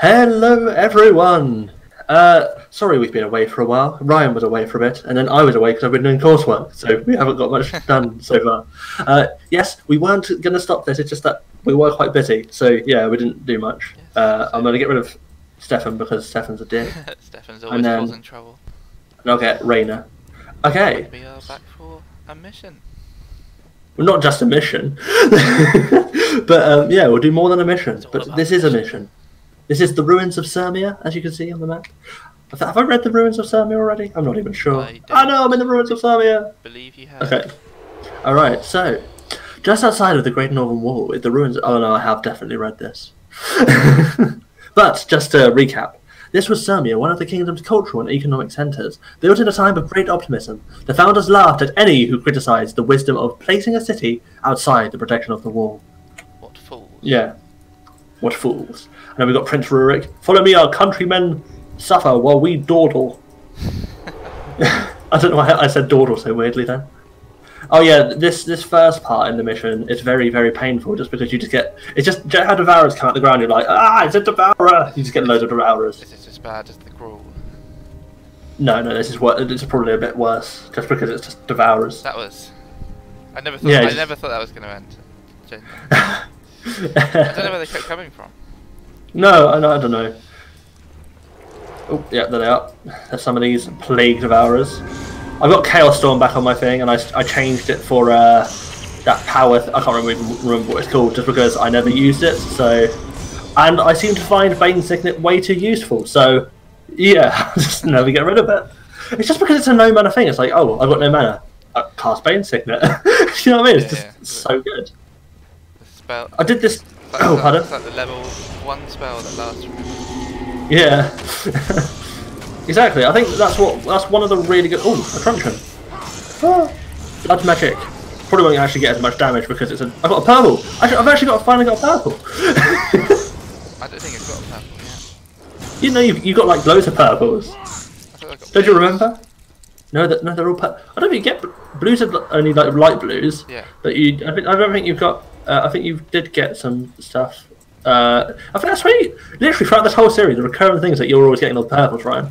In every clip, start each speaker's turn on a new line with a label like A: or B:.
A: Hello, everyone. Sorry we've been away for a while. Ryan was away for a bit, and then I was away because I've been doing coursework, so we haven't got much done so far. Yes, we weren't going to stop this. It's just that we were quite busy, so yeah, we didn't do much. I'm going to get rid of Stefan because Stefan's a dick.
B: Stefan's always causing trouble.
A: And I'll get Raina. Okay.
B: We are back for a mission.
A: Well, not just a mission, but yeah, we'll do more than a mission. But this is a mission. This is the ruins of Surmia, as you can see on the map. Have I read the ruins of Surmia already? I'm not even sure. I know I'm in the ruins of Surmia.
B: Believe you have.
A: Okay. All right. So, just outside of the Great Northern Wall, is the ruins. Oh no, I have definitely read this. But just to recap, this was Surmia, one of the kingdom's cultural and economic centres. Built in a time of great optimism, the founders laughed at any who criticised the wisdom of placing a city outside the protection of the wall.
B: What fools.
A: Yeah. What fools. And then we've got Prince Rurik. Follow me, our countrymen suffer while we dawdle. I don't know why I said dawdle so weirdly then. Oh yeah, this first part in the mission is very, very painful just because you just get... It's just how Devourers come out the ground, you're like, ah, it's a Devourer! You just get loads of Devourers.
B: Is this as bad as the Gruul?
A: No, this is probably a bit worse, just because it's just Devourers.
B: That was... I never thought that was going to end. I don't know where they kept coming from.
A: No, I don't know. Oh, yeah, there they are. There's some of these plague Devourers. I've got Chaos Storm back on my thing, and I changed it for that power. I can't remember what it's called, just because I never used it. So, and I seem to find Bane Signet way too useful. So, yeah, just never get rid of it. It's just because it's a no mana thing. It's like, oh, I've got no mana. Cast Bane Signet. You know what I mean? It's just so good.
B: The spell.
A: I did this. Pardon?
B: It's like the level 1 spell that lasts.
A: Yeah. Exactly. I think that's one of the really good. Oh, a truncheon. Ah, blood magic. Probably won't actually get as much damage because it's a. I've got a purple. I've actually finally got a purple.
B: I don't think I've got a purple yet.
A: You know, you got like loads of purples. Don't you remember? No, they're all. I don't think you get blues are only like light blues. Yeah. But I don't think you've got. I think you did get some stuff. I think that's why literally throughout this whole series, the recurring things that you're always getting all the purples, Ryan.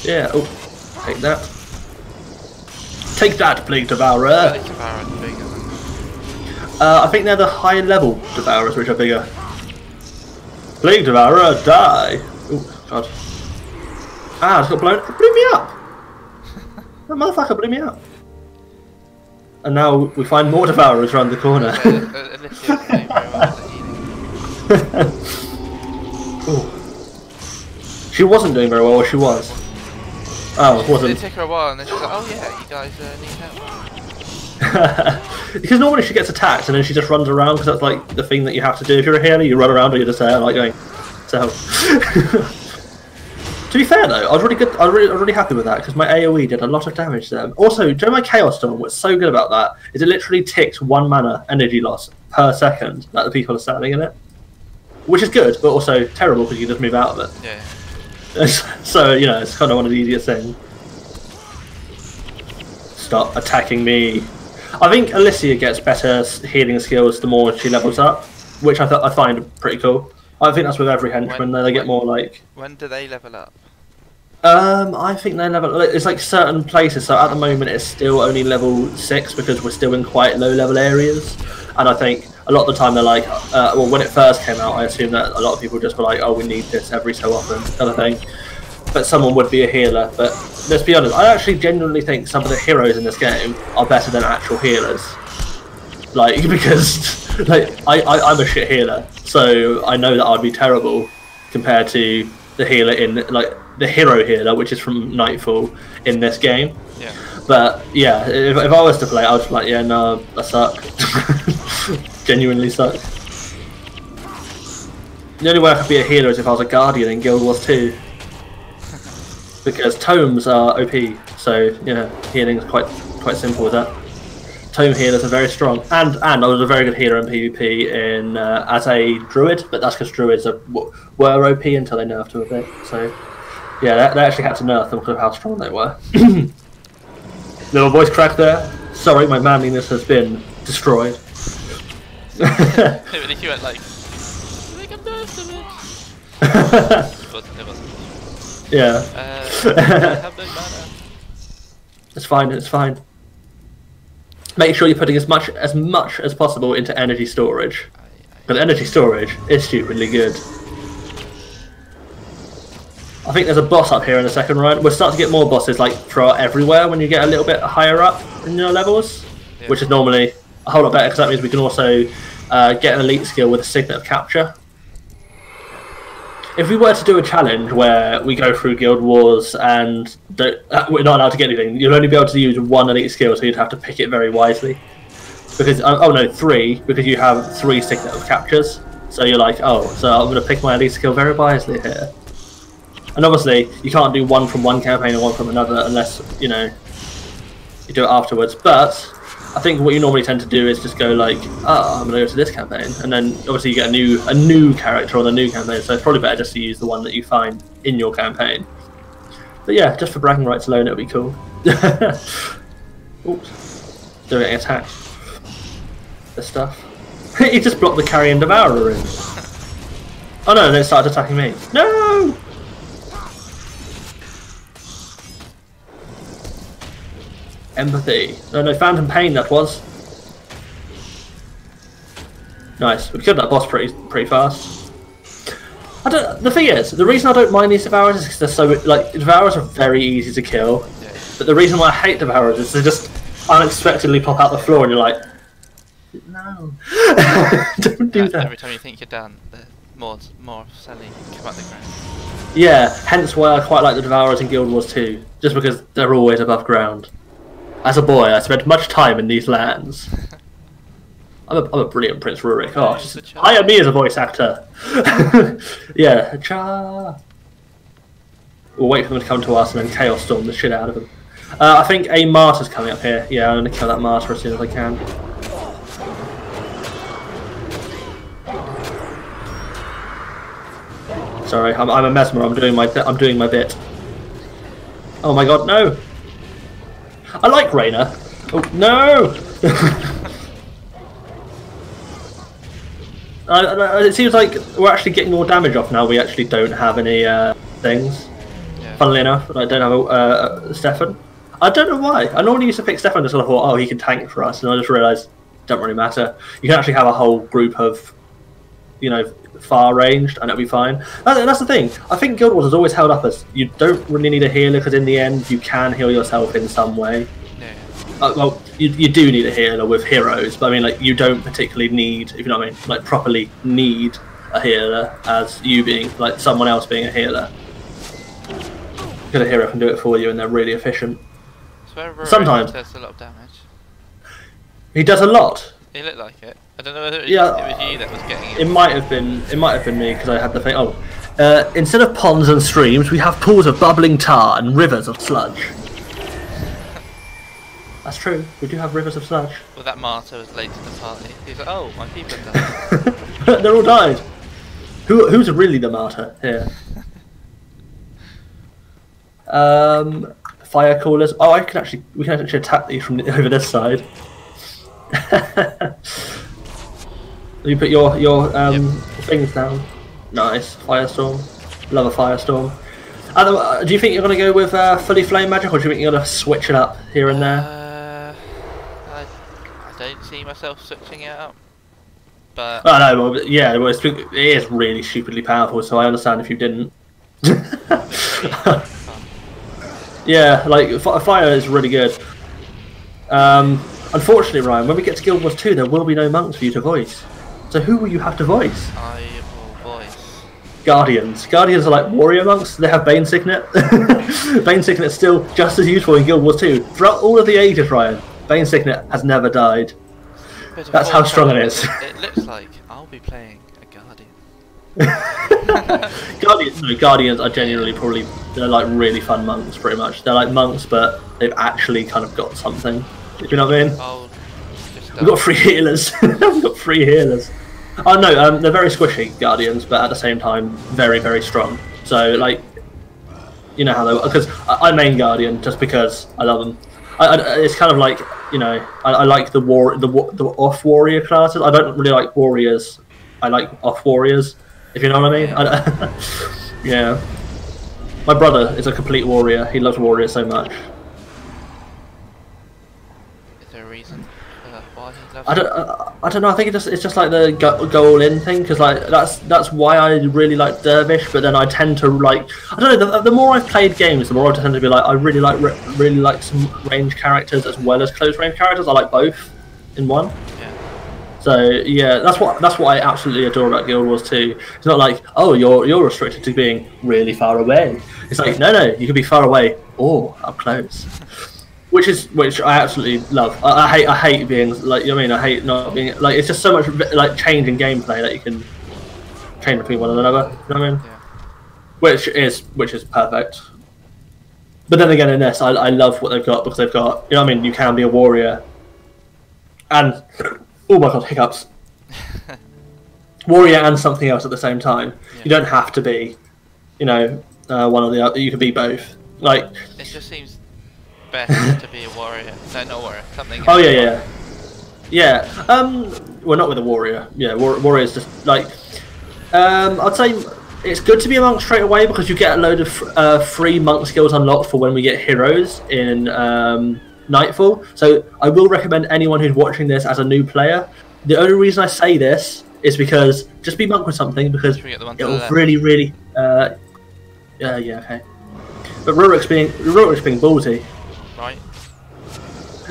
A: Yeah. Oh, take that. Take that, Plague Devourer. I think they're the high level Devourers, which are bigger. Plague Devourer, die! Oh god. Ah, it's got blown. It blew me up. That motherfucker blew me up. And now we find more Devourers around the corner. She wasn't doing very well, or she was? Oh, it wasn't.
B: It took her a while, and then she's like, oh yeah, you guys need help.
A: Because normally she gets attacked, and then she just runs around, because that's like the thing that you have to do. If you're a healer, you run around, or you're just there, like going, so. To be fair though, I was really good. I was really happy with that because my AOE did a lot of damage to them. Also, during my Chaos Storm, what's so good about that is it literally ticks 1 mana energy loss per second that the people are standing in it, which is good, but also terrible because you just move out of it.
B: Yeah.
A: So you know, it's kind of one of the easiest things. Stop attacking me. I think Alicia gets better healing skills the more she levels up, which I find pretty cool. I think that's with every henchman. They get more like.
B: When do they level up?
A: I think they level. It's like certain places. So at the moment, it's still only level 6 because we're still in quite low level areas. And I think a lot of the time they're like, well, when it first came out, I assume that a lot of people just were like, oh, we need this every so often, kind of thing. But someone would be a healer. But let's be honest, I actually genuinely think some of the heroes in this game are better than actual healers. Like, because like I'm a shit healer, so I know that I'd be terrible compared to the healer in like the hero healer, which is from Nightfall in this game.
B: Yeah.
A: But yeah, if I was to play, I was like, yeah, no, I suck. Genuinely suck. The only way I could be a healer is if I was a guardian in Guild Wars 2. Because tomes are OP, so yeah, healing is quite simple with that. Tome healers are very strong, and I was a very good healer in PvP in as a druid, but that's because druids were OP until they nerfed them a bit. So yeah, they actually had to nerf them because of how strong they were. Little voice crack there. Sorry, my manliness has been destroyed.
B: If you went like, I think I'm nerfed a bit. It wasn't.
A: Yeah.
B: I have no mana.
A: It's fine. It's fine. Make sure you're putting as much as possible into energy storage. But energy storage is stupidly good. I think there's a boss up here in the second run. We'll start to get more bosses like throughout everywhere when you get a little bit higher up in your levels, which is normally a whole lot better because that means we can also get an elite skill with a Signet of Capture. If we were to do a challenge where we go through Guild Wars and we're not allowed to get anything, you'll only be able to use one elite skill, so you'd have to pick it very wisely. Because oh no, 3, because you have 3 Signet of Captures. So you're like, oh, so I'm going to pick my elite skill very wisely here. And obviously, you can't do one from one campaign and one from another unless, you know, you do it afterwards. But I think what you normally tend to do is just go like, oh, I'm going to go to this campaign. And then obviously you get a new character on the new campaign. So it's probably better just to use the one that you find in your campaign. But yeah, just for bragging rights alone, it would be cool. Oops. They're getting attacked. This stuff. He just blocked the Carrion Devourer in. Oh no, and then it started attacking me. No! Empathy. No, Phantom Pain that was. Nice. We killed that boss pretty fast. The thing is, the reason I don't mind these Devourers is because they're so, like, Devourers are very easy to kill. But the reason why I hate Devourers is they just unexpectedly pop out the floor and you're like, no. Don't do that.
B: Every time you think you're done, the more suddenly come out the ground.
A: Yeah, hence why I quite like the Devourers in Guild Wars 2, just because they're always above ground. As a boy, I spent much time in these lands. I'm a brilliant Prince Rurik. Oh, just hire me as a voice actor. Yeah, Charr. We'll wait for them to come to us and then Chaos Storm the shit out of them. I think a Martyr's coming up here. Yeah, I'm going to kill that Martyr as soon as I can. Sorry, I'm a Mesmer. I'm doing my bit. Oh my god, no! I like Reyna. Oh no! It seems like we're actually getting more damage off now. We actually don't have any things. Yeah. Funnily enough, I don't have a Stefan. I don't know why. I normally used to pick Stefan because I thought, oh, he can tank for us, and I just realised it doesn't really matter. You can actually have a whole group of, you know, far ranged and it'll be fine. That's the thing. I think Guild Wars has always held up as you don't really need a healer because in the end you can heal yourself in some way. Yeah. Well, you do need a healer with heroes, but I mean, like, you don't particularly need, if you know what I mean, like properly need a healer as you being like someone else being a healer. Because a hero can do it for you and they're really efficient. Sometimes
B: does a lot of damage.
A: He does a lot.
B: He looked like it. I don't know whether it was you that was getting it.
A: It might have been me because I had the thing. Oh, instead of ponds and streams, we have pools of bubbling tar and rivers of sludge. That's true. We do have rivers of sludge.
B: Well, that martyr was late to the party. He's like, oh, my people have died.
A: They're all died. Who's really the martyr here? Fire callers. Oh, we can actually attack these from over this side. You put your things down. Nice. Firestorm. Love a firestorm. Do you think you're going to go with fully flame magic, or do you think you're going to switch it up here and there?
B: I don't see myself switching it up. But
A: oh no, well, yeah, well, it is really stupidly powerful, so I understand if you didn't. Yeah, like fire is really good. Unfortunately, Ryan, when we get to Guild Wars 2, there will be no monks for you to voice. So who will you have to voice?
B: I will voice
A: Guardians. Guardians are like warrior monks. They have Bane Signet. Bane Signet is still just as useful in Guild Wars 2. Throughout all of the ages, Ryan, Bane Signet has never died. That's how strong it is.
B: It looks like I'll be playing a Guardian.
A: Guardians are genuinely they're like really fun monks, pretty much. They're like monks, but they've actually kind of got something. You know what I mean? We've got 3 healers. We've got 3 healers. Oh no, they're very squishy, Guardians, but at the same time, very, very strong. So, like, you know how they work. Because I main Guardian just because I love them. It's kind of like you know, I like the off warrior classes. I don't really like warriors. I like off warriors, if you know what I mean.
B: Yeah.
A: Yeah. My brother is a complete warrior. He loves warriors so much.
B: Is there a reason why he loves
A: I don't know. I think it's just like the go all in thing, because like that's why I really like Dervish. But then I tend to like, I don't know. The more I've played games, the more I tend to be like, I really like some range characters as well as close range characters. I like both in one.
B: Yeah.
A: So yeah, that's what I absolutely adore about Guild Wars 2. It's not like, oh, you're restricted to being really far away. It's like, no, you can be far away or up close. Which I absolutely love. I hate being like, you know what I mean? I hate not being like, it's just so much like change in gameplay that you can change between one another. You know what I mean? Yeah. Which is perfect. But then again, in this, I love what they've got, because they've got, you know what I mean? You can be a warrior, and oh my god, hiccups. Warrior and something else at the same time. Yeah. You don't have to be, you know, one or the other. You can be both. Like,
B: it just seems best to be a warrior. No, not warrior. Something.
A: Oh yeah. Well, not with a warrior. Yeah, warrior's just like. I'd say it's good to be a monk straight away, because you get a load of free monk skills unlocked for when we get heroes in Nightfall. So I will recommend anyone who's watching this as a new player. The only reason I say this is because just be monk with something, because it'll really. Yeah, okay. But Rurik's being ballsy.
B: Right.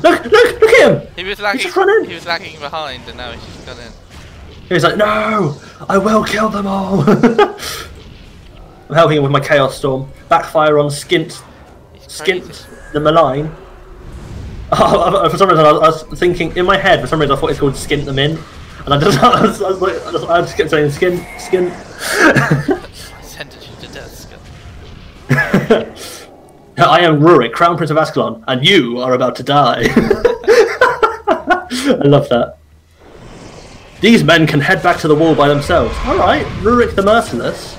A: Look at him!
B: He was lagging.
A: Just run in.
B: He was lagging behind, and now he's just gone in.
A: He's like, no, I will kill them all. I'm helping him with my Chaos Storm. Backfire on Skint the Malign. Oh, for some reason I was thinking in my head. For some reason I thought it's called Skint the Min, and I just kept saying Skint.
B: I sentenced you to death, Skint.
A: I am Rurik, Crown Prince of Ascalon, and you are about to die. I love that. These men can head back to the wall by themselves. Alright, Rurik the Merciless.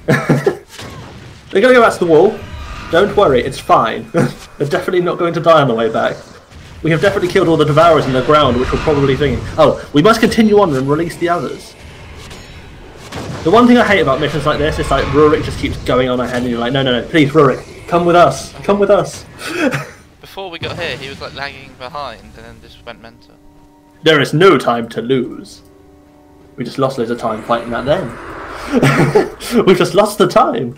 A: They're going to go back to the wall. Don't worry, it's fine. They're definitely not going to die on the way back. We have definitely killed all the Devourers in the ground, which were probably thinking, oh, we must continue on and release the others. The one thing I hate about missions like this is like Rurik just keeps going on ahead, and you're like, no, please, Rurik, come with us, come with us.
B: Before we got here, he was like lagging behind, and then just went mental.
A: There is no time to lose. We just lost loads of time fighting that then. We've just lost the time.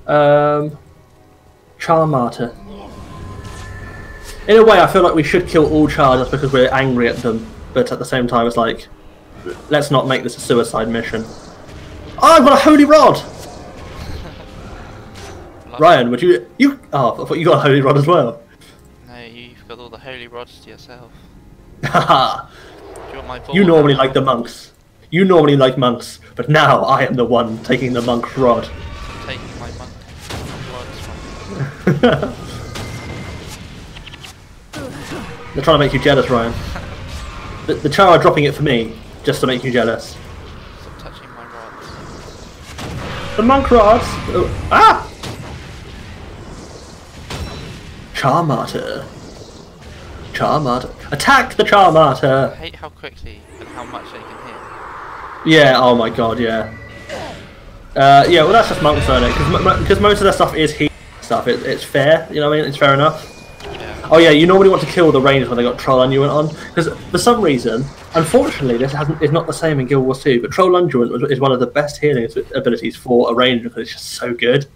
A: Charr Martyr. In a way, I feel like we should kill all Charr just because we're angry at them, but at the same time, it's like, let's not make this a suicide mission. Oh, I've got a holy rod! Ryan, would you... Oh, I thought you got a holy rod as well.
B: No, you've got all the holy rods to yourself.
A: Haha!
B: You
A: normally like the monks. You normally like monks, but now I am the one taking the monk's rod.
B: I'm taking my monk rods from
A: They're trying to make you jealous, Ryan. The Charr are dropping it for me, just to make you jealous.
B: Stop touching my rods.
A: The monk rods! Oh, ah! Charr Martyr. Charr Martyr. Attack the Charr Martyr!
B: I hate how quickly and how much they can hit.
A: Yeah, oh my god, yeah. Yeah, well that's just monks, isn't it? Because most of their stuff is healing stuff. It's fair, you know what I mean? It's fair enough.
B: Yeah.
A: Oh yeah, you normally want to kill the rangers when they got Troll Unguent on. Because for some reason, unfortunately this is not the same in Guild Wars 2, but Troll Unguent is one of the best healing abilities for a ranger because it's just so good.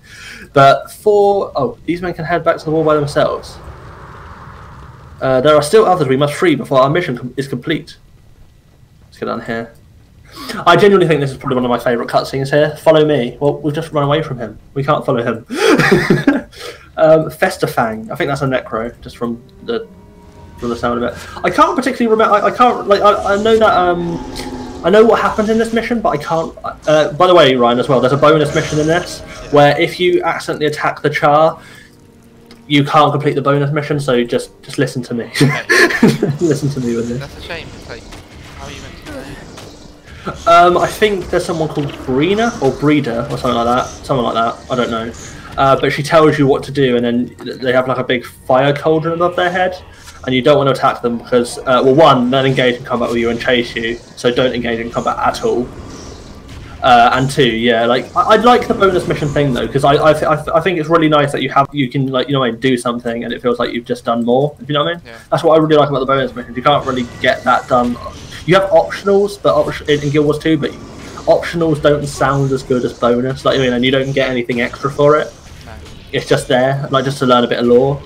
A: But for... Oh, these men can head back to the wall by themselves. There are still others we must free before our mission is complete. Let's get down here. I genuinely think this is probably one of my favourite cutscenes here. Follow me. Well, we've just run away from him. We can't follow him. Festafang. I think that's a necro, just from the sound of it. I can't particularly remember. I can't like. I know that. I know what happened in this mission, but I can't. By the way, Ryan, as well, there's a bonus mission in this where if you accidentally attack the Charr, you can't complete the bonus mission. So just listen to me. Okay. Listen to me with this.
B: That's a shame. It's like, how are you meant to know?
A: I think there's someone called Brina or Breeder or something like that. Something like that. I don't know. But she tells you what to do, and then they have like a big fire cauldron above their head. and you don't want to attack them because, well, one, they'll engage in combat with you and chase you, so don't engage in combat at all. And two, yeah, like I'd like the bonus mission thing though, because I think it's really nice that you can like, you know, do something and it feels like you've just done more. If you know what I mean? Yeah. That's what I really like about the bonus missions. You can't really get that done. You have optionals, but in Guild Wars 2, but optionals don't sound as good as bonus. Like, you know, and you don't get anything extra for it. No. It's just there, like just to learn a bit of lore.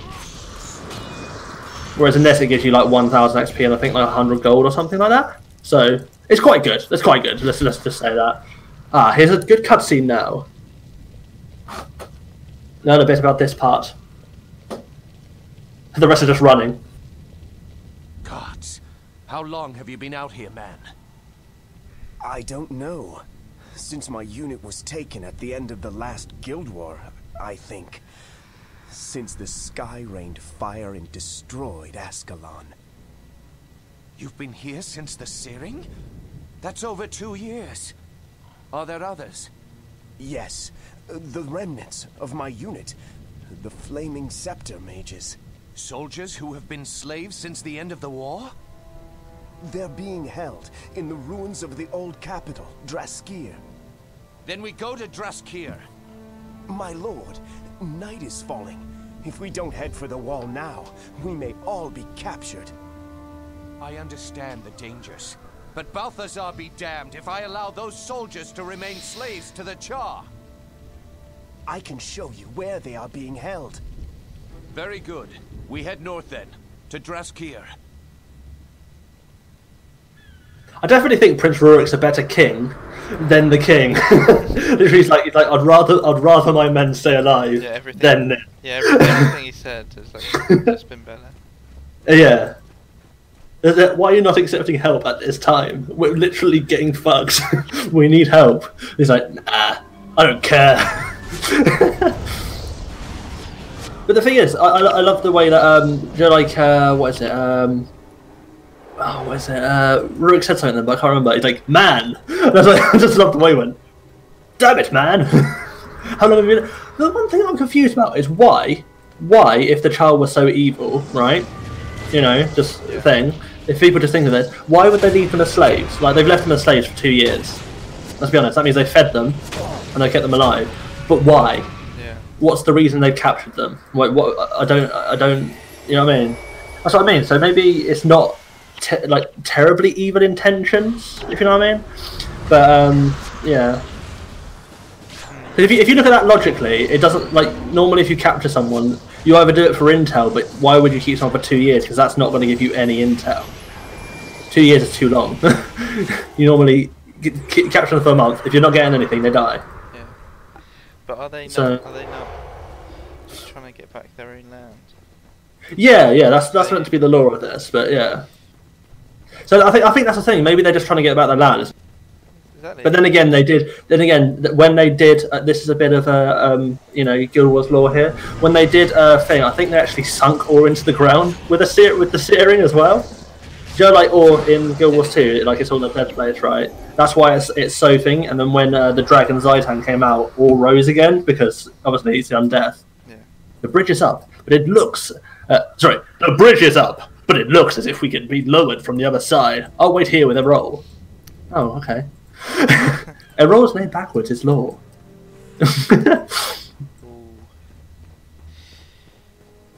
A: Whereas in this, it gives you like 1,000 XP and I think like 100 gold or something like that. So it's quite good. It's quite good. Let's just say that. Ah, here's a good cutscene now. Learn a bit about this part. The rest are just running.
C: Gods, how long have you been out here, man?
D: I don't know. Since my unit was taken at the end of the last Guild War, I think. Since the sky rained fire and destroyed Ascalon.
C: You've been here since the searing? That's over 2 years. Are there others?
D: Yes, the remnants of my unit. The Flaming Scepter mages.
C: Soldiers who have been slaves since the end of the war?
D: They're being held in the ruins of the old capital, Drascir.
C: Then we go to Drascir.
D: My lord, night is falling. If we don't head for the wall now, we may all be captured.
C: I understand the dangers. But Balthazar be damned if I allow those soldiers to remain slaves to the Charr.
D: I can show you where they are being held.
C: Very good. We head north then, to Drascir.
A: I definitely think Prince Rurik's a better king than the king. Literally, he's like, I'd rather my men stay alive than...
B: Yeah, everything he said is like, just been better.
A: Yeah. Why are you not accepting help at this time? We're literally getting fucked. We need help. He's like, nah, I don't care. But the thing is, I love the way that, you know, like, what is it? What is it? Rurik said something then, but I can't remember. He's like, man! And I just love the way he went, damn it, man! How long have you been... The one thing I'm confused about is why, if the child was so evil, right? You know, just thing. If people just think of this, why would they leave them as slaves? Like, they've left them as slaves for 2 years. Let's be honest, that means they fed them and they kept them alive. But why? Yeah. What's the reason they've captured them? What? I don't. You know what I mean? That's what I mean. So maybe it's not like terribly evil intentions, if you know what I mean. But yeah. If you look at that logically, it doesn't, like, normally if you capture someone, you either do it for intel, but why would you keep someone for 2 years? Because that's not going to give you any intel. 2 years is too long. You normally capture them for a month. If you're not getting anything, they die.
B: Yeah. But are they not just trying to get back their own land?
A: Yeah, that's meant to be the law of this, but yeah. So I think that's the thing. Maybe they're just trying to get back their land. Exactly. But then again, when they did, this is a bit of a, you know, Guild Wars lore here. When they did a thing, I think they actually sunk ore into the ground with the searing as well. Do you know, like, ore in Guild Wars 2, like, it's all in a dead place, right? That's why it's so thing. And then when the Dragon Zaitan came out, ore rose again, because obviously it's the undeath. Yeah. The bridge is up, but it looks... the bridge is up, but it looks as if we could be lowered from the other side. I'll wait here with a roll. Oh, okay. A roll's made backwards is law.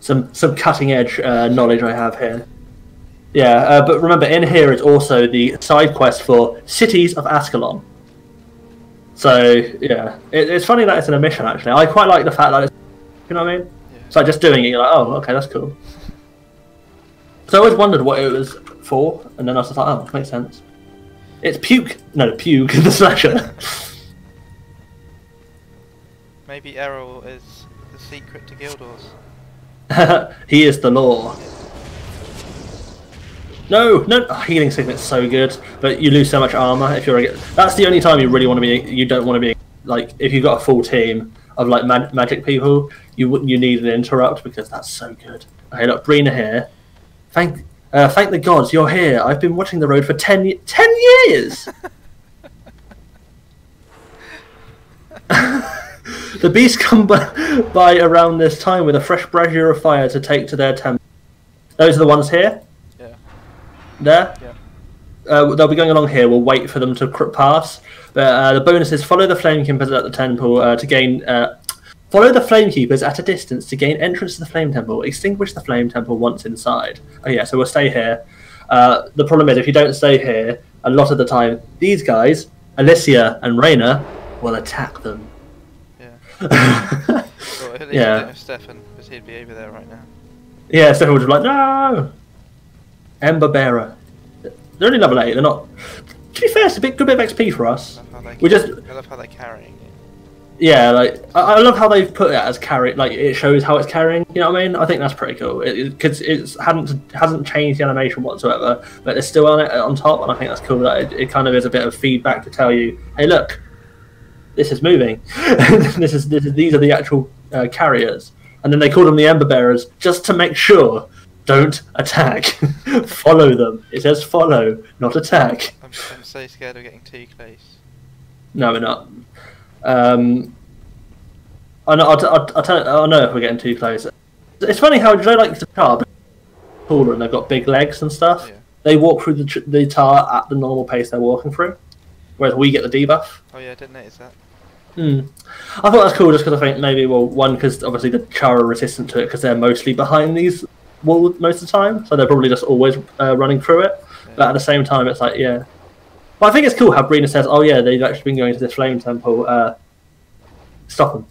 A: some cutting edge knowledge I have here. Yeah, but remember, in here is also the side quest for Cities of Ascalon. So yeah, it's funny that it's in a mission. Actually, I quite like the fact that it's, you know what I mean. Yeah. So just doing it, you're like, oh, okay, that's cool. So I always wondered what it was for, and then I was just like, oh, makes sense. It's Puke the Slasher.
B: Maybe Errol is the secret to Guild Wars.
A: He is the law. No, healing sickness is so good, but you lose so much armor if you're. That's the only time you really want to be. You don't want to be like, if you've got a full team of like magic people, you need an interrupt because that's so good. Okay, look, Brina here. Thank the gods you're here. I've been watching the road for 10 years. The beasts come by around this time with a fresh brazier of fire to take to their temple. Those are the ones here.
B: Yeah.
A: There.
B: Yeah.
A: They'll be going along here. We'll wait for them to pass. But the bonus is follow the Flamekeepers at the temple to gain. Follow the Flamekeepers at a distance to gain entrance to the Flame Temple. Extinguish the Flame Temple once inside. Oh yeah, so we'll stay here. The problem is if you don't stay here, a lot of the time these guys, Alicia and Reyna, will attack them.
B: Yeah. Well, at least
A: yeah.
B: I don't know Stefan, because he'd be over there right now.
A: Yeah, Stefan would be like, no! Ember Bearer. They're only level 8, they're not... To be fair, it's a good bit of XP for us.
B: I love how they're carrying it.
A: Yeah, like, I love how they've put it as carry, like, it shows how it's carrying, you know what I mean? I think that's pretty cool. Because it hasn't changed the animation whatsoever, but it's still on it on top, and I think that's cool that it kind of is a bit of feedback to tell you, hey look, this is moving. These are the actual carriers. And then they call them the Ember Bearers, just to make sure, don't attack. Follow them. It says follow, not attack.
B: I'm so scared of getting too close.
A: No, we're not. I know if we're getting too close. It's funny how, like the Charr, taller and they've got big legs and stuff.
B: Yeah.
A: They walk through the tar at the normal pace they're walking through, whereas we get the debuff.
B: Oh yeah, I didn't notice that.
A: I thought that's cool just because I think maybe, well, one, because obviously the Charr are resistant to it because they're mostly behind these walls most of the time, so they're probably just always running through it. Yeah. But at the same time, it's like, yeah. But I think it's cool how Brina says, oh yeah, they've actually been going to this Flame Temple. Stop them.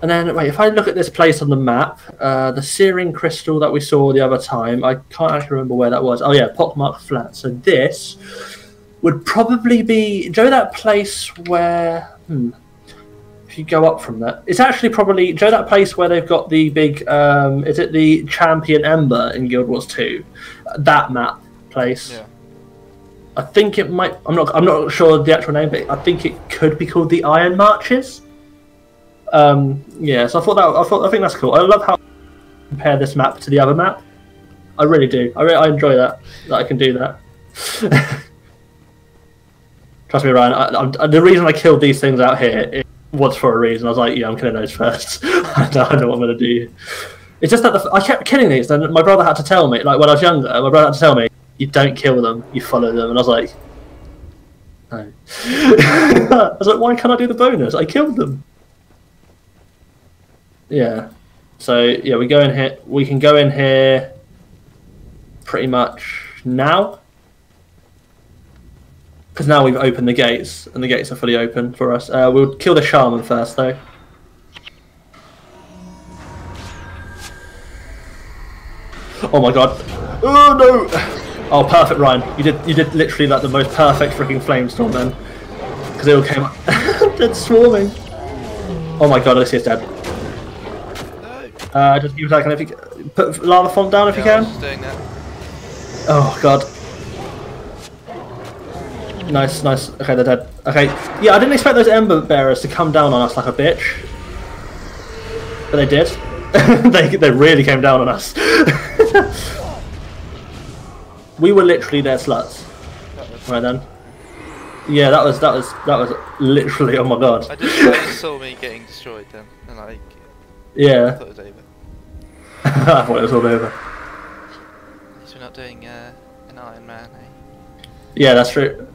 A: And then, wait, if I look at this place on the map, the Searing Crystal that we saw the other time, I can't actually remember where that was. Oh yeah, Pockmark Flat. So this would probably be, do you know that place where, if you go up from that, it's actually probably, do you know that place where they've got the big, is it the Champion Ember in Guild Wars 2? That map place. Yeah. I think it might, I'm not sure the actual name, but I think it could be called the Iron Marches. Yeah, so I think that's cool. I love how I compare this map to the other map. I really do. I enjoy that I can do that. Trust me, Ryan. The reason I killed these things out here was for a reason. I was like, yeah, I'm killing those first. I know what I'm gonna do. It's just that I kept killing these. Then my brother had to tell me, like when I was younger, my brother had to tell me, you don't kill them, you follow them. And I was like, no. I was like, why can't I do the bonus? I killed them. Yeah. So yeah, we go in here. We can go in here pretty much now, because now we've opened the gates, and the gates are fully open for us. We'll kill the shaman first, though. Oh my god! Oh no! Oh, perfect, Ryan. You did literally like the most perfect freaking flamestorm then, because it all came up. Dead swarming. Oh my god, Alicia's dead. Just give it a second if you put lava font down if you can.
B: I was just doing that.
A: Oh god. Nice, nice. Okay, they're dead. Okay, yeah, I didn't expect those Ember Bearers to come down on us like a bitch, but they did. they really came down on us. We were literally their sluts. Right then. Yeah, that was literally. Oh my god.
B: I just saw me getting destroyed then, and like.
A: Yeah.
B: I thought it was over.
A: I thought it was all over.
B: At least we're not doing an Iron Man, eh?
A: Yeah, that's true.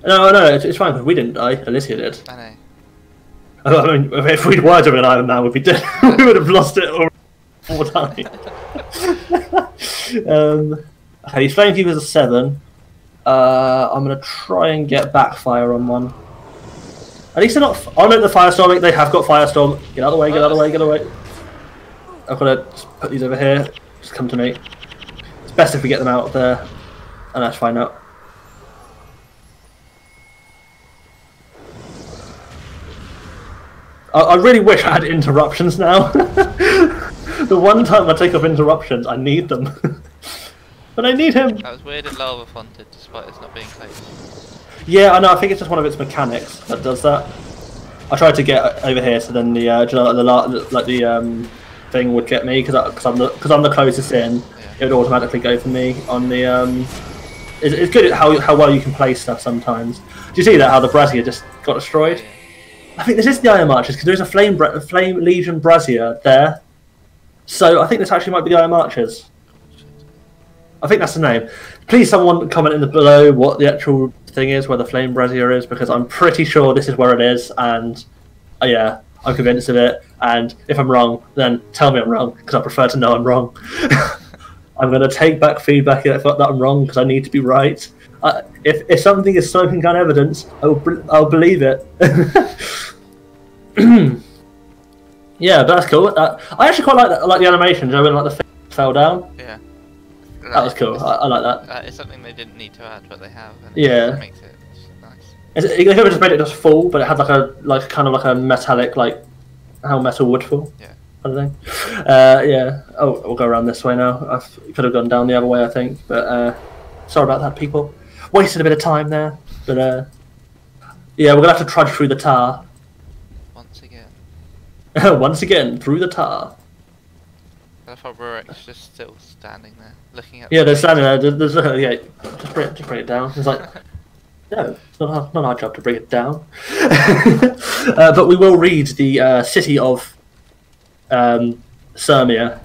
A: No, it's fine because we didn't die. Alicia did.
B: I know.
A: I mean, if we were doing an Iron Man, we'd be dead. We would have lost it already 4 times. Okay, these Flamekeepers are 7. I'm gonna try and get backfire on one. At least they're not. Oh no, the Firestorm. They have got Firestorm. Get out of the way. Get out of the way. Get out of the way. I've got to just put these over here. Just come to me. It's best if we get them out there, and that's fine now. I really wish I had interruptions now. The one time I take off interruptions, I need them. But I need him.
B: That was weird and lava fonted, despite us not being close.
A: Yeah, I know. I think it's just one of its mechanics that does that. I tried to get over here, so then the thing would get me because I'm the closest in. Yeah. It would automatically go for me on the. It's good at how well you can play stuff sometimes. Do you see that how the Drascir just got destroyed? Yeah. I think this is the Iron Marches because there's a Flame Legion Drascir there. So I think this actually might be the Iron Marchers. I think that's the name. Please, someone comment in the below what the actual thing is, where the Flame Brazier is, because I'm pretty sure this is where it is, and yeah, I'm convinced of it. And if I'm wrong, then tell me I'm wrong, because I prefer to know I'm wrong. I'm going to take back feedback that I'm wrong, because I need to be right. If something is smoking gun evidence, I'll believe it. Yeah, but that's cool. I actually quite like that. I like the animation. When like the thing fell down.
B: Yeah.
A: That was cool. I like that.
B: It's something they didn't need to add, but they have. And
A: yeah.
B: It makes it nice.
A: They could have just made it just fall, but it had kind of like a metallic, like how metal would fall.
B: Yeah.
A: Kind of thing. Yeah. Oh, we'll go around this way now. I could have gone down the other way, I think. But sorry about that, people. Wasted a bit of time there. But yeah, we're gonna have to trudge through the tar.
B: Once again.
A: Once again, through the tar.
B: I thought Rurik's just still standing there, looking at.
A: Yeah, they're standing there. Just looking at the gate. Just bring it down. It's like, no, it's not our job to bring it down. But we will read the city of Surmia,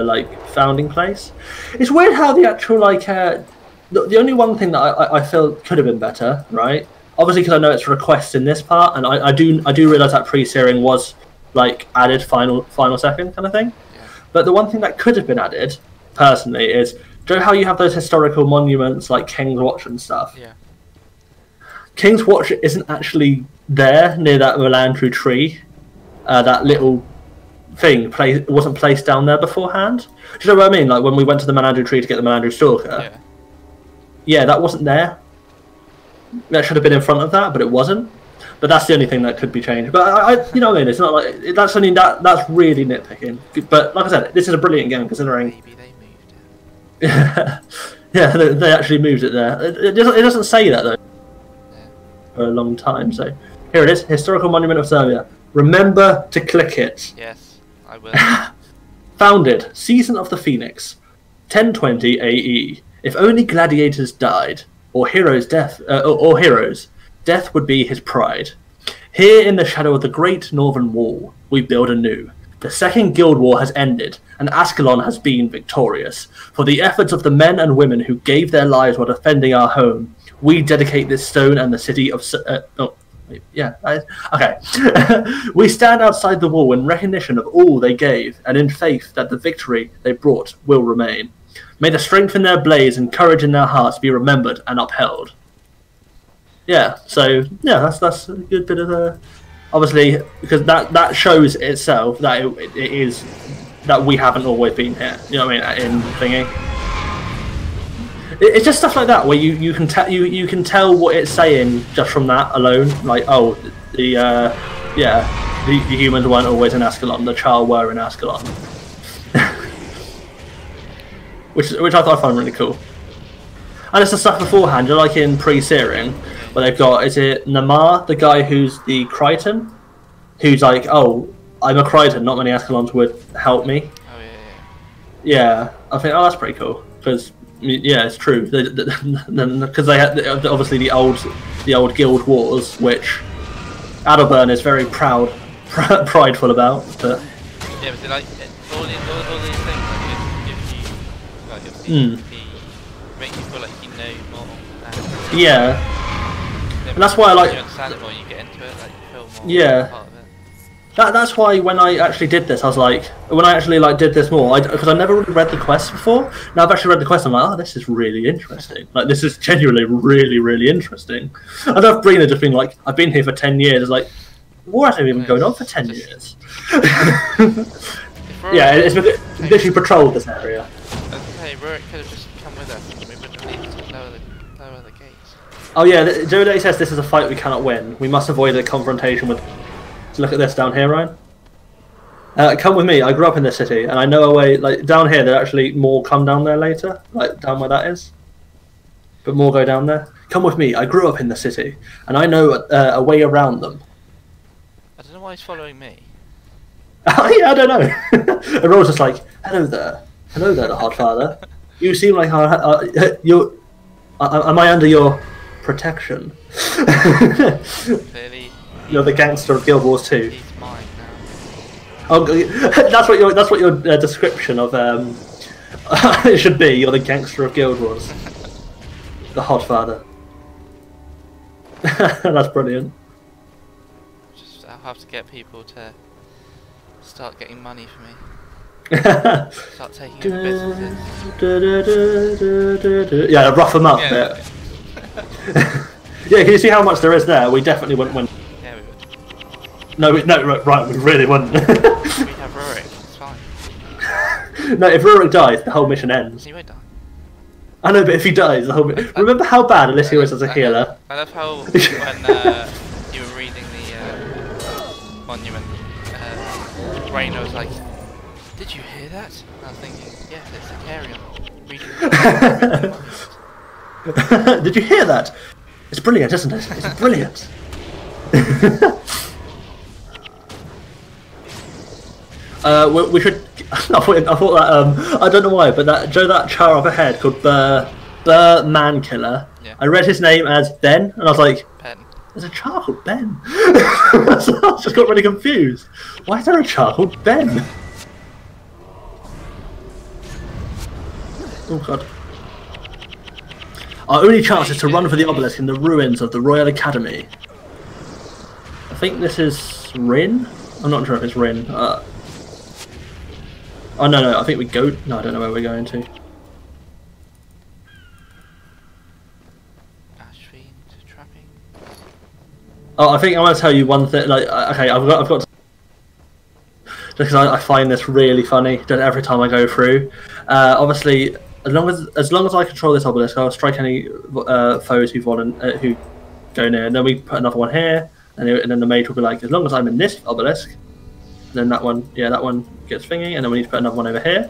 A: like founding place. It's weird how the actual like the only one thing that I feel could have been better, right? Obviously, because I know it's requests in this part, and I do realise that pre-searing was like added final second kind of thing. But the one thing that could have been added, personally, is do you know how you have those historical monuments like King's Watch and stuff?
B: Yeah.
A: King's Watch isn't actually there near that Melandru tree. That little thing wasn't placed down there beforehand. Do you know what I mean? Like when we went to the Melandru tree to get the Melandru Stalker.
B: Yeah.
A: Yeah, that wasn't there. That should have been in front of that, but it wasn't. But that's the only thing that could be changed. But you know what I mean? It's not like that's only that's really nitpicking. But like I said, this is a brilliant game considering.
B: Maybe they moved it.
A: Yeah, they actually moved it there. It doesn't say that though.
B: Yeah.
A: For a long time. So here it is, historical monument of Serbia. Remember to click it.
B: Yes, I will.
A: Founded, season of the Phoenix, 1020 AE. If only gladiators died, or heroes' death would be his pride. Here in the shadow of the great northern wall, we build anew. The second guild war has ended, and Ascalon has been victorious. For the efforts of the men and women who gave their lives while defending our home, we dedicate this stone and the city of... okay. We stand outside the wall in recognition of all they gave, and in faith that the victory they brought will remain. May the strength in their blaze and courage in their hearts be remembered and upheld. Yeah, so yeah, that's a good bit of obviously because that shows itself that it is that we haven't always been here. You know what I mean? In thingy, it's just stuff like that where you can tell what it's saying just from that alone. Like, oh, the humans weren't always in Ascalon. The Charr were in Ascalon, which I find really cool. And it's the stuff beforehand, like in pre-searing, where they've got, is it Namar, the guy who's the Crichton, who's like, oh, I'm a Crichton, not many Ascalons would help me.
B: Oh yeah.
A: Yeah, I think, oh, that's pretty cool, because yeah, it's true. Because they had obviously the old guild wars, which Adalbern is very prideful about. But
B: yeah, but like all these things, like if you make you feel like you know more.
A: Yeah, and that's why I like.
B: You understand it more, you get into it, like you feel more.
A: Yeah.
B: Part of it.
A: That's why when I actually did this, I was like, when I actually did this more, because I never really read the quest before. Now I've actually read the quest, I'm like, oh, this is really interesting. Like, this is genuinely really, really interesting. I know Brina just been like, I've been here for 10 years. It's like, what has been going on for 10 years? Yeah, it's literally patrolled this area.
B: Okay, Rurik could have just come with us, and we wouldn't have needed to lower the gates.
A: Oh yeah, Joe says this is a fight we cannot win. We must avoid a confrontation with. Look at this down here, Ryan. Come with me. I grew up in this city, and I know a way. Like down here, there actually more come down there later, like down where that is. But more go down there. Come with me. I grew up in the city, and I know a way around them.
B: I don't know why he's following me.
A: Yeah, I don't know. And Roll's just like, hello there, the hot father. You seem like you. Am I under your protection?
B: Clearly.
A: You're the gangster of Guild Wars 2.
B: He's mine
A: Oh, that's what your description of it should be. You're the gangster of Guild Wars, the Hodfather. That's brilliant.
B: I'll have to get people to start getting money for me. Start taking over businesses.
A: Yeah, rough them up a bit. Yeah, can you see how much there is there? We definitely wouldn't win.
B: Yeah, we would.
A: No, right, we really wouldn't.
B: We have Rurik, it's fine.
A: No, if Rurik dies, the whole mission ends.
B: He won't die.
A: I know, but if he dies, the whole remember how bad Alicia was as a healer?
B: I love how when you were reading the monument, Raina was like, "Did you hear that?" And I was thinking, "Yeah, it's Achaerion reading."
A: Did you hear that? It's brilliant, isn't it? It's brilliant. We should. I thought that. I don't know why, but that Charr up ahead called Burr Mankiller.
B: Yeah.
A: I read his name as Ben, and I was like,
B: Ben.
A: "There's a Charr called Ben." I just got really confused. Why is there a Charr called Ben? Oh god. Our only chance is to run for the obelisk in the ruins of the Royal Academy. I think this is Rin? I'm not sure if it's Rin. Oh no, I think we go... No, I don't know where we're going to.
B: Ashfiend trapping.
A: Oh, I think I want to tell you one thing. Like, okay, I've got to... Just because I find this really funny every time I go through. Obviously... As long as I control this obelisk, I'll strike any foes who go near. And then we put another one here, and then the mage will be like, as long as I'm in this obelisk, then that one gets thingy, and then we need to put another one over here.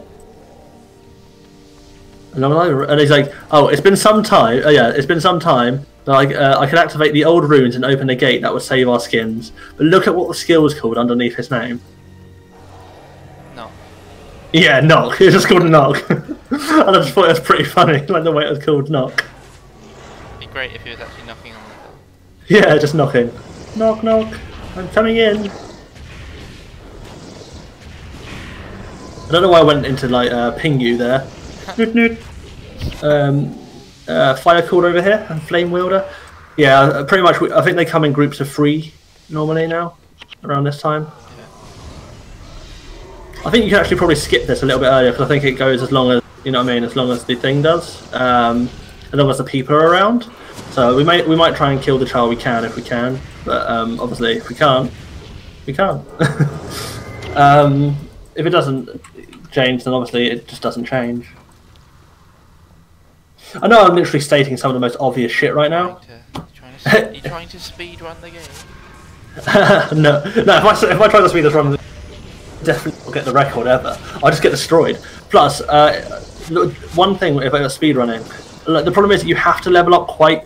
A: And he's like, oh, it's been some time. Oh yeah, it's been some time. But I can activate the old runes and open a gate that would save our skins. But look at what the skill is called underneath his name.
B: No.
A: Yeah, knock. It's just called knock. And I just thought it was pretty funny, like the way it was called knock.
B: It'd be great if he was actually knocking on the door.
A: Yeah, just knocking. Knock, knock. I'm coming in. I don't know why I went into like Pingu there. Noot noot. Fire cord over here and flame wielder. Yeah, pretty much. I think they come in groups of 3 normally now, around this time. I think you can actually probably skip this a little bit earlier because I think it goes as long as, you know what I mean, as long as the thing does, as long as the people are around. So we might try and kill the Charr we can if we can, but obviously if we can't, we can't. If it doesn't change, then obviously it just doesn't change. I know I'm literally stating some of the most obvious shit right now.
B: You trying to speed run the game?
A: No. If I try to speed this run, definitely will get the record ever. I'll just get destroyed. Plus, one thing if I was speed running, like, the problem is that you have to level up quite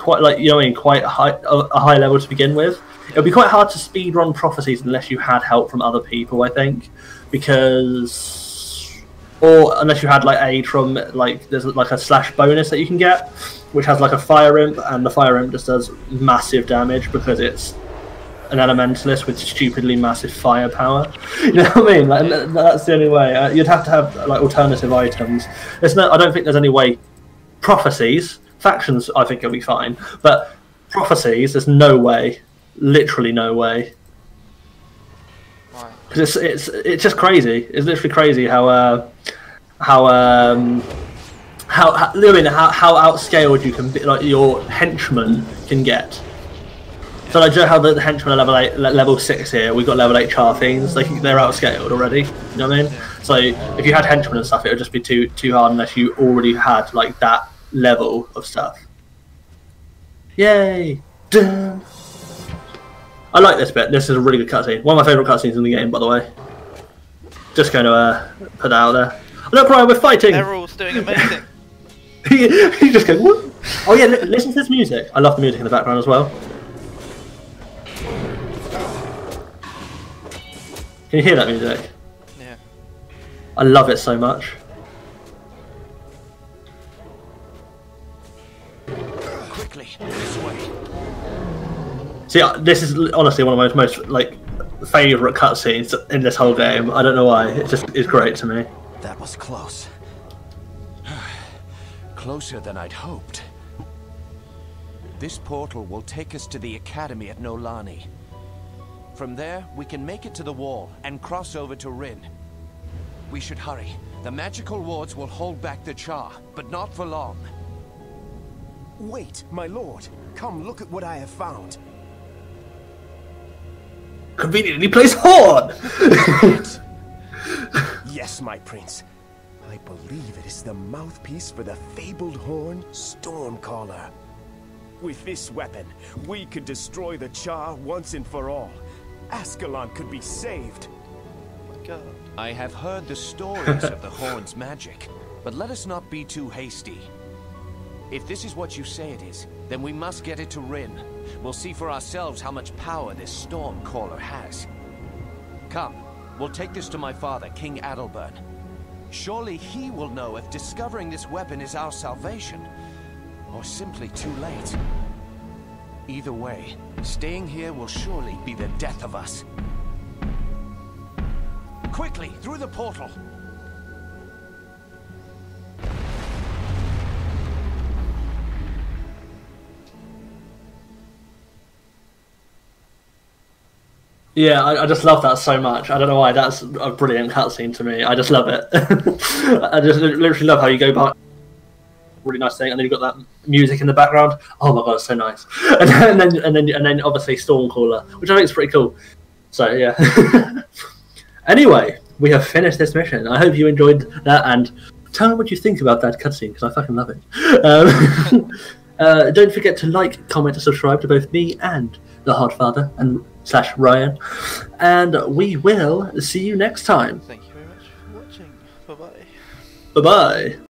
A: like, you know what I mean, quite a high level to begin with. It would be quite hard to speed run Prophecies unless you had help from other people, I think, or unless you had like aid from like there's like a slash bonus that you can get, which has like a fire imp, and the fire imp just does massive damage because it's an elementalist with stupidly massive firepower. You know what I mean? Like, that's the only way. You'd have to have like alternative items. I don't think there's any way. Prophecies, factions, I think it'll be fine, but Prophecies, there's no way, literally no way.
B: Why?
A: Because it's just crazy. It's literally crazy how outscaled you can be, like your henchmen can get. So like, how the henchmen are level 6 here, we've got level 8 Charr fiends. They're outscaled already. You know what I mean? Yeah. So if you had henchmen and stuff, it would just be too hard unless you already had like that level of stuff. Yay! Dun. I like this bit. This is a really good cutscene. One of my favourite cutscenes in the game, by the way. Just going to put that out there. Look, Brian, we're fighting.
B: They're all doing amazing.
A: He just goes, what? Oh yeah, listen to this music. I love the music in the background as well. Can you hear that music?
B: Yeah.
A: I love it so much.
C: Quickly, this way.
A: See, this is honestly one of my most like favourite cutscenes in this whole game. I don't know why. It just is great to me.
C: That was close. Closer than I'd hoped. This portal will take us to the academy at Nolani. From there, we can make it to the wall and cross over to Rin. We should hurry. The magical wards will hold back the Charr, but not for long.
D: Wait, my lord. Come look at what I have found.
A: Conveniently placed horn!
D: Yes, my prince. I believe it is the mouthpiece for the fabled horn, Stormcaller. With this weapon, we could destroy the Charr once and for all. Ascalon could be saved.
B: Oh my god.
C: I have heard the stories of the horn's magic, but let us not be too hasty. If this is what you say it is, then we must get it to Rin. We'll see for ourselves how much power this Stormcaller has. Come, we'll take this to my father, King Adalbert. Surely he will know if discovering this weapon is our salvation, or simply too late. Either way, staying here will surely be the death of us. Quickly, through the portal!
A: Yeah, I just love that so much. I don't know why. That's a brilliant cutscene to me. I just love it. I just literally love how you go back. Really nice thing, and then you've got that music in the background. Oh my god, it's so nice. And then obviously Stormcaller, which I think is pretty cool. So yeah. Anyway, we have finished this mission. I hope you enjoyed that, and tell me what you think about that cutscene because I fucking love it. Don't forget to like, comment, and subscribe to both me and the Hardfather and / Ryan, and we will see you next time.
B: Thank you very much for watching. Bye bye.
A: Bye bye.